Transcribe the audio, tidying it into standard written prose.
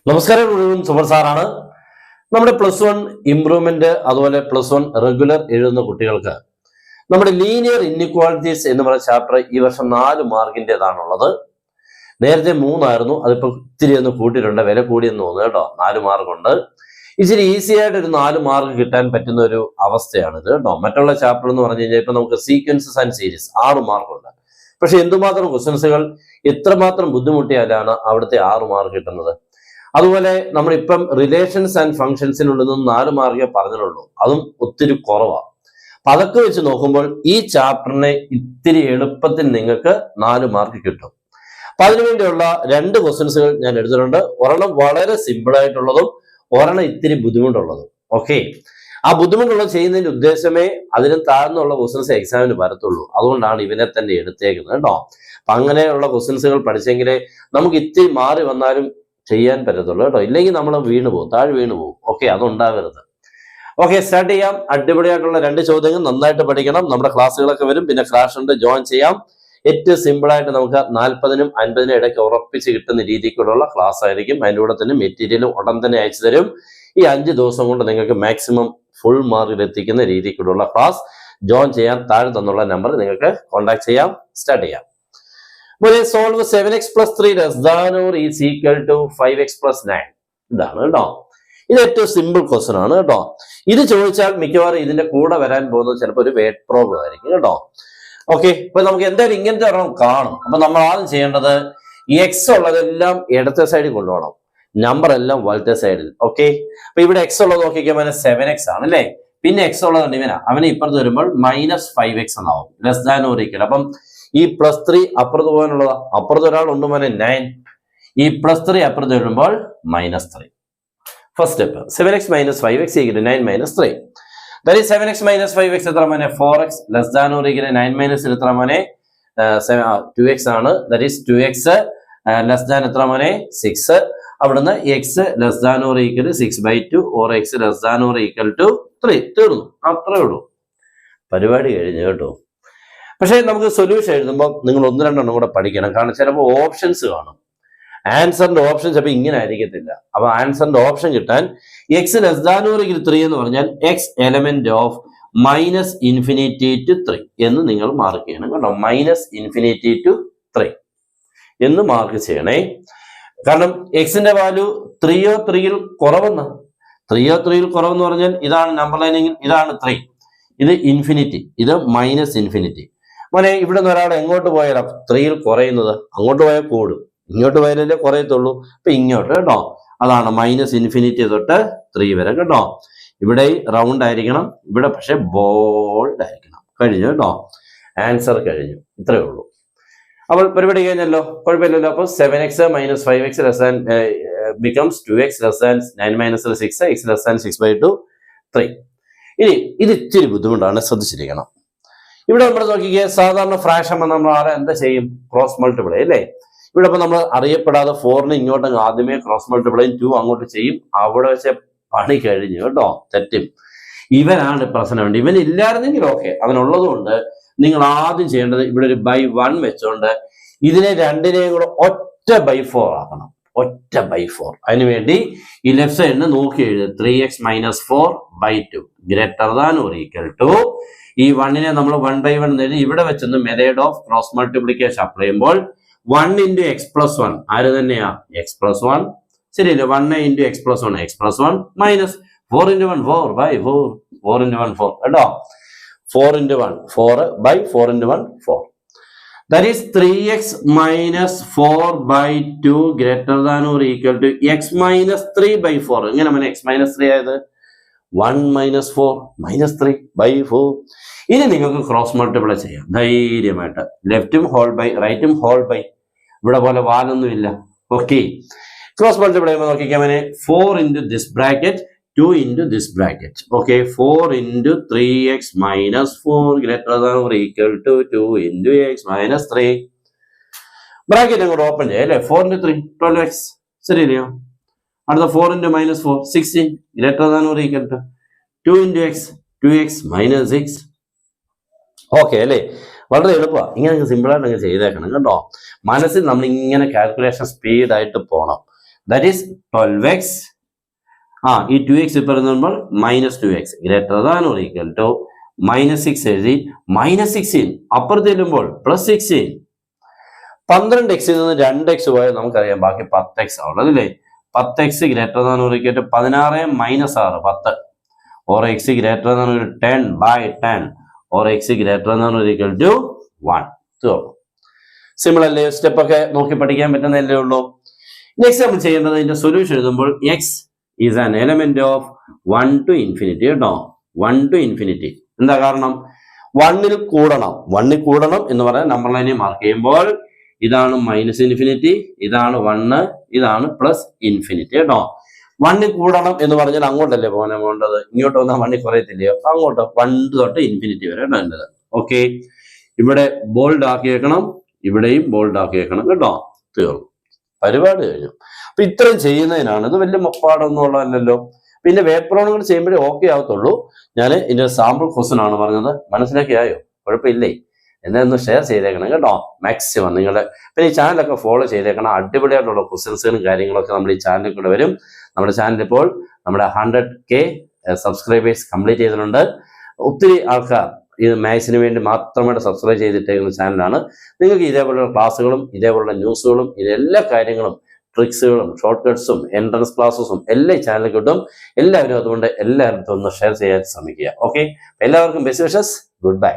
നമസ്കാരം, സുമർ സാറാണ്. നമ്മുടെ +1 ഇംപ്രൂവ്മെന്റ് അതുപോലെ +1 റെഗുലർ എഴുതുന്ന കുട്ടികൾക്ക് നമ്മുടെ ലീനിയർ ഇൻഇക്വാളിറ്റീസ് എന്ന് പറയുന്ന ചാപ്റ്റർ ഈ വർഷം 4 മാർക്കിൻ്റെതാണുള്ളത്. നേരത്തെ 3 ആയിരുന്നു, അതിപ്പോ ഇത്തിരി ഒന്ന് കൂട്ടിയിട്ടുണ്ട്, വില കൂടിയെന്ന് തോന്നുന്നു കേട്ടോ. 4 മാർക്കുണ്ട്. ഇച്ചിരി ഈസി ആയിട്ട് ഒരു 4 മാർക്ക് കിട്ടാൻ പറ്റുന്ന ഒരു അവസ്ഥയാണ് ഇത് കേട്ടോ. മറ്റുള്ള ചാപ്റ്റർ എന്ന് പറഞ്ഞു കഴിഞ്ഞാൽ ഇപ്പൊ നമുക്ക് സീക്വൻസസ് ആൻഡ് സീരീസ് 6 മാർക്കുണ്ട്. പക്ഷെ എന്തുമാത്രം ക്വസ്റ്റൻസുകൾ എത്രമാത്രം ബുദ്ധിമുട്ടിയാലാണ് അവിടുത്തെ 6 മാർക്ക് കിട്ടുന്നത്. അതുപോലെ നമ്മളിപ്പം റിലേഷൻസ് ആൻഡ് ഫംഗ്ഷൻസിനുള്ളതും 4 മാർക്കേ പറഞ്ഞിട്ടുള്ളൂ, അതും ഒത്തിരി കുറവാണ്. അപ്പൊ അതൊക്കെ വെച്ച് നോക്കുമ്പോൾ ഈ ചാപ്റ്ററിനെ ഇത്തിരി എളുപ്പത്തിൽ നിങ്ങൾക്ക് 4 മാർക്ക് കിട്ടും. അപ്പൊ അതിനുവേണ്ടിയുള്ള 2 ക്വസ്റ്റൻസുകൾ ഞാൻ എടുത്തിട്ടുണ്ട്. ഒരെണ്ണം വളരെ സിമ്പിൾ ആയിട്ടുള്ളതും ഒരെണ്ണം ഇത്തിരി ബുദ്ധിമുട്ടുള്ളതും. ഓക്കെ, ആ ബുദ്ധിമുട്ടുള്ളത് ചെയ്യുന്നതിന്റെ ഉദ്ദേശമേ അതിന് താഴ്ന്നുള്ള ക്വസ്റ്റൻസ് എക്സാമിന് വരത്തുള്ളൂ. അതുകൊണ്ടാണ് ഇവനെ തന്നെ എടുത്തേക്കുന്നത് കേട്ടോ. അപ്പൊ അങ്ങനെയുള്ള ക്വസ്റ്റൻസുകൾ പഠിച്ചെങ്കിലേ നമുക്ക് ഇത്തിരി മാറി വന്നാലും ചെയ്യാൻ പറ്റത്തുള്ളൂ കേട്ടോ. ഇല്ലെങ്കിൽ നമ്മൾ വീണ് പോകും, താഴെ വീണ് പോകും. ഓക്കെ, അതുണ്ടാകരുത്. ഓക്കെ, സ്റ്റാർട്ട് ചെയ്യാം. അടിപൊളിയായിട്ടുള്ള 2 ചോദ്യങ്ങൾ നന്നായിട്ട് പഠിക്കണം. നമ്മുടെ ക്ലാസ്സുകളൊക്കെ വരും, പിന്നെ ക്ലാസ് ഉണ്ട്, ജോയിൻ ചെയ്യാം. ഏറ്റവും സിമ്പിൾ ആയിട്ട് നമുക്ക് 40-നും 50-നും ഇടയ്ക്ക് ഉറപ്പിച്ച് കിട്ടുന്ന രീതിക്കുള്ള ക്ലാസ് ആയിരിക്കും. അതിൻ്റെ കൂടെ തന്നെ മെറ്റീരിയലും ഉടൻ തന്നെ അയച്ചു തരും. ഈ 5 ദിവസം കൊണ്ട് നിങ്ങൾക്ക് മാക്സിമം ഫുൾ മാർക്കിൽ എത്തിക്കുന്ന രീതിക്കുള്ള ക്ലാസ് ജോയിൻ ചെയ്യാൻ താഴെ തന്നുള്ള നമ്പർ നിങ്ങൾക്ക് കോൺടാക്ട് ചെയ്യാം. സ്റ്റാർട്ട് ചെയ്യാം. Solve 7x + 3 ≤ 5x + 9. ഇതാണ് കേട്ടോ. ഇത് ഏറ്റവും സിമ്പിൾ ക്വസ്റ്റൻ ആണ് കേട്ടോ. ഇത് ചോദിച്ചാൽ മിക്കവാറും ഇതിന്റെ കൂടെ വരാൻ പോകുന്നത് ചിലപ്പോൾ ഒരു വേർഡ് പ്രോബ്ലം ആയിരിക്കും കേട്ടോ. ഓക്കെ, ഇപ്പൊ നമുക്ക് എന്തായാലും ഇങ്ങനത്തെ ഒരെണ്ണം കാണും. അപ്പൊ നമ്മൾ ആദ്യം ചെയ്യേണ്ടത് എക്സ് ഉള്ളതെല്ലാം ഇടത്തെ സൈഡിൽ കൊണ്ടുപോകണം, നമ്പർ എല്ലാം വലത്തെ സൈഡിൽ. ഓക്കെ, അപ്പൊ ഇവിടെ എക്സ് ഉള്ളത് നോക്കിക്കാൻ 7x ആണ് അല്ലേ. പിന്നെ എക്സ് ഉള്ളതുണ്ട് ഇവനാ, അവന് ഇപ്പുറത്ത് വരുമ്പോൾ -5x എന്നാവും, ≤ അപ്പം ഈ +3 അപ്പുറത്ത് പോകാനുള്ളതാ. അപ്പുറത്ത് ഒരാളുണ്ട് മോനെ 9. ഈ +3 അപ്പുറത്ത് വരുമ്പോൾ -3. First step 7x - 5x = 9 - 3. That is 7x - 5x എത്ര മോനെ 4x, ≤ 9 - എത്ര മോനെ 2x ആണ്. ദാറ്റ് ഈസ് 2x എത്ര മോനെ 6. അവിടുന്ന് x ≤ 6/2 or x ≤ 3. തീർന്നു, അത്രേ ഉള്ളൂ, പരിപാടി കഴിഞ്ഞു കേട്ടോ. പക്ഷേ നമുക്ക് സൊല്യൂഷൻ എഴുതുമ്പോൾ നിങ്ങൾ 1-2 എണ്ണം കൂടെ പഠിക്കണം. കാരണം ചിലപ്പോൾ ഓപ്ഷൻസ് കാണും, ആൻസറിന്റെ ഓപ്ഷൻസ് ചിലപ്പോൾ ഇങ്ങനെ ആയിരിക്കത്തില്ല. അപ്പൊ ആൻസറിന്റെ ഓപ്ഷൻ കിട്ടാൻ x ≤ 3 എന്ന് പറഞ്ഞാൽ x എലമെന്റ് ഓഫ് -∞ to 3 എന്ന് നിങ്ങൾ മാർക്ക് ചെയ്യണം കേട്ടോ. -∞ to 3 എന്ന് മാർക്ക് ചെയ്യണേ. കാരണം എക്സിന്റെ വാല്യൂ 3 or 3ൽ കുറവെന്ന്. 3 or 3ൽ കുറവെന്ന് പറഞ്ഞാൽ ഇതാണ് നമ്പർ ലൈനെങ്കിൽ ഇതാണ് 3, ഇത് ഇൻഫിനിറ്റി, ഇത് -∞. മോനെ ഇവിടെ നിന്ന് ഒരാൾ എങ്ങോട്ട് പോയാലോ 3ൽ കുറയുന്നത്, അങ്ങോട്ട് പോയാൽ കൂടും, ഇങ്ങോട്ട് പോയാലേ കുറയത്തുള്ളൂ. അപ്പൊ ഇങ്ങോട്ട് കേട്ടോ, അതാണ് -∞ തൊട്ട് 3 വരെ കേട്ടോ. ഇവിടെ റൗണ്ട് ആയിരിക്കണം, ഇവിടെ പക്ഷെ ബോൾഡ് ആയിരിക്കണം. കഴിഞ്ഞു കേട്ടോ, ആൻസർ കഴിഞ്ഞു. ഇത്രയേ ഉള്ളൂ. അപ്പോൾ പരിപാടി കഴിഞ്ഞല്ലോ, കുഴപ്പമില്ലല്ലോ. അപ്പൊ 7x - 5x becomes 2x < 9 - 6, x < 6/2 3. ഇനി ഇത് ഇച്ചിരി ബുദ്ധിമുട്ടാണ്, ശ്രദ്ധിച്ചിരിക്കണം. ഇവിടെ നമ്മൾ നോക്കിക്കേ, സാധാരണ ഫ്രാക്ഷൻ നമ്മൾ എന്താ ചെയ്യും, ക്രോസ് മൾട്ടിപ്ലൈ അല്ലേ. ഇവിടെ ഇപ്പൊ നമ്മൾ അറിയപ്പെടാതെ 4ന് ഇങ്ങോട്ട് ആദ്യമേ ക്രോസ് മൾട്ടിപ്ലൈ 2 അങ്ങോട്ട് ചെയ്യും. അവിടെ വെച്ച് പണി കഴിഞ്ഞു കേട്ടോ, തെറ്റും. ഇവനാണ് പ്രശ്നമുണ്ട്. ഇവൻ ഇല്ലായിരുന്നെങ്കിൽ ഓക്കെ, അവനുള്ളത് കൊണ്ട് നിങ്ങൾ ആദ്യം ചെയ്യേണ്ടത് ഇവിടെ ഒരു /1 വെച്ചോണ്ട് ഇതിനെ 2നെയും കൂടെ ഒറ്റ /4 ആക്കണം, ഒറ്റ /4. അതിനുവേണ്ടി ഈ ലെഫ്റ്റ് സൈഡിന് നോക്കി എഴുതുക, 3x - 4/2 > ഈ 1നെ നമ്മൾ 1/1 എഴുതി ഇവിടെ വെച്ചൊന്ന് method of cross multiplication apply ചെയ്യുമ്പോൾ 1 × x + 1 ആര് തന്നെയാ x + 1 ശരിയല്ലേ. 1 × x + 1 x + 1 മൈനസ് 4 × 1 4/4 4 × 1 4 കേട്ടോ. 4 × 1 4/4 × 1 4. That is 3x - 4/2 > x - 3/4. എങ്ങനെ മോനെ x - 3 ആയത്? 1 - 4 - 3/4. ഇനി നിങ്ങൾക്ക് ക്രോസ് മൾട്ടിപ്ലൈ ചെയ്യാം ധൈര്യമായിട്ട്. ലെഫ്റ്റും ഹോൾ ബൈ, റൈറ്റും ഹോൾ ബൈ. ഇവിടെ പോലെ വാലൊന്നുമില്ല. ഓക്കെ, ക്രോസ് മൾട്ടിപ്ലൈ ചെയ്യുമ്പോൾ നോക്കിക്കാൻ 4 × this bracket 2 × this bracket. Okay, 4 × 3x - 4 > 2 × x - 3. Bracket അങ്ങോട്ട് ഓപ്പൺ ചെയ്യാം അല്ലേ. 4 × 3 12x ശരിയല്ലയോ. അടുത്ത 4 × -4 16 > 2 × x 2x - 6. ഓക്കെ അല്ലേ. വളരെ എളുപ്പമാണ്. ഇങ്ങനെ സിമ്പിളായിട്ട് അങ്ങ് ചെയ്തേക്കണം കേട്ടോ. മനസ്സിൽ നമ്മൾ ഇങ്ങനെ കാൽക്കുലേഷൻ സ്പീഡായിട്ട് പോകണം. That is 12x. ഈ 2x പറയുമ്പോൾ -2x greater than or equal to -6 എഴുതി. -16 അപ്പുറത്ത് ചെല്ലുമ്പോൾ +16. 12x നിന്ന് 2x പോയാൽ നമുക്കറിയാം ബാക്കി 10x ആവുള്ളത് അല്ലേ. 10x greater than or equal to 16 - 6 10. Or x greater than or 10/10 or x greater than or equal to 1. തീർന്നു. സിമ്പിൾ അല്ലേ? സ്റ്റെപ്പ് ഒക്കെ നോക്കി പഠിക്കാൻ പറ്റുന്നതല്ലേ ഉള്ളൂ. നെക്സ്റ്റ് നമ്മൾ ചെയ്യേണ്ടത് ഇതിന്റെ സൊല്യൂഷൻ എഴുതുമ്പോൾ x is an element of 1 to infinity കേട്ടോ. 1 to infinity. എന്താ കാരണം? 1ൽ കൂടണം എന്ന് പറഞ്ഞാൽ നമ്പർ ലൈനിൽ മാർക്ക് ചെയ്യുമ്പോൾ ഇതാണ് -∞, ഇതാണ് 1, ഇതാണ് +∞ കേട്ടോ. 1ൽ കൂടണം എന്ന് പറഞ്ഞാൽ അങ്ങോട്ടല്ലേ പോകേണ്ടത്, ഇങ്ങോട്ട് വന്നാൽ 1ൽ കുറയത്തില്ലയോ, അങ്ങോട്ട് 1 തൊട്ട് ∞ വരെ വേണ്ടത്. ഓക്കെ, ഇവിടെ ബോൾഡ് ആക്കി വെക്കണം, ഇവിടെയും ബോൾഡ് ആക്കി വെക്കണം കേട്ടോ. തീർന്നു, പരിപാടി കഴിഞ്ഞു. അപ്പൊ ഇത്രയും ചെയ്യുന്നതിനാണ്, ഇത് വലിയ മപ്പാടൊന്നുള്ളതല്ലോ. പിന്നെ വേപ്രോണും കൂടി ചെയ്യുമ്പോഴേ ഓക്കെ ആവത്തുള്ളൂ. ഞാൻ ഇതിന്റെ സാമ്പിൾ ക്വസ്റ്റൻ ആണ് പറഞ്ഞത്, മനസ്സിലാക്കിയായോ? കുഴപ്പമില്ലേ? എന്നൊന്ന് ഷെയർ ചെയ്തേക്കണം കേട്ടോ മാക്സിമം നിങ്ങൾ. പിന്നെ ഈ ചാനലൊക്കെ ഫോളോ ചെയ്തേക്കണം. അടിപൊളിയായിട്ടുള്ള ക്വസ്റ്റൻസുകളും കാര്യങ്ങളൊക്കെ നമ്മൾ ഈ ചാനലിൽ കൂടെ വരും. നമ്മുടെ ചാനൽ ഇപ്പോൾ നമ്മുടെ 100K സബ്സ്ക്രൈബേഴ്സ് കംപ്ലീറ്റ് ചെയ്തിട്ടുണ്ട്. ഒത്തിരി ആൾക്കാർ ഇത് മാത്സിന് വേണ്ടി മാത്രമായിട്ട് സബ്സ്ക്രൈബ് ചെയ്തിട്ടേക്കുന്ന ചാനലാണ്. നിങ്ങൾക്ക് ഇതേപോലുള്ള ക്ലാസ്സുകളും ഇതേപോലുള്ള ന്യൂസുകളും ഇതെല്ലാ കാര്യങ്ങളും ട്രിക്സുകളും ഷോർട്ട് കട്ട്സും എൻട്രൻസ് ക്ലാസ്സും എല്ലാം ചാനലിൽ കിട്ടും. എല്ലാവരും അതുകൊണ്ട് എല്ലാവരും ഒന്ന് ഷെയർ ചെയ്യാൻ ശ്രമിക്കുക. ഓക്കെ, എല്ലാവർക്കും ബെസ്റ്റ് വിഷസ്. Good bye.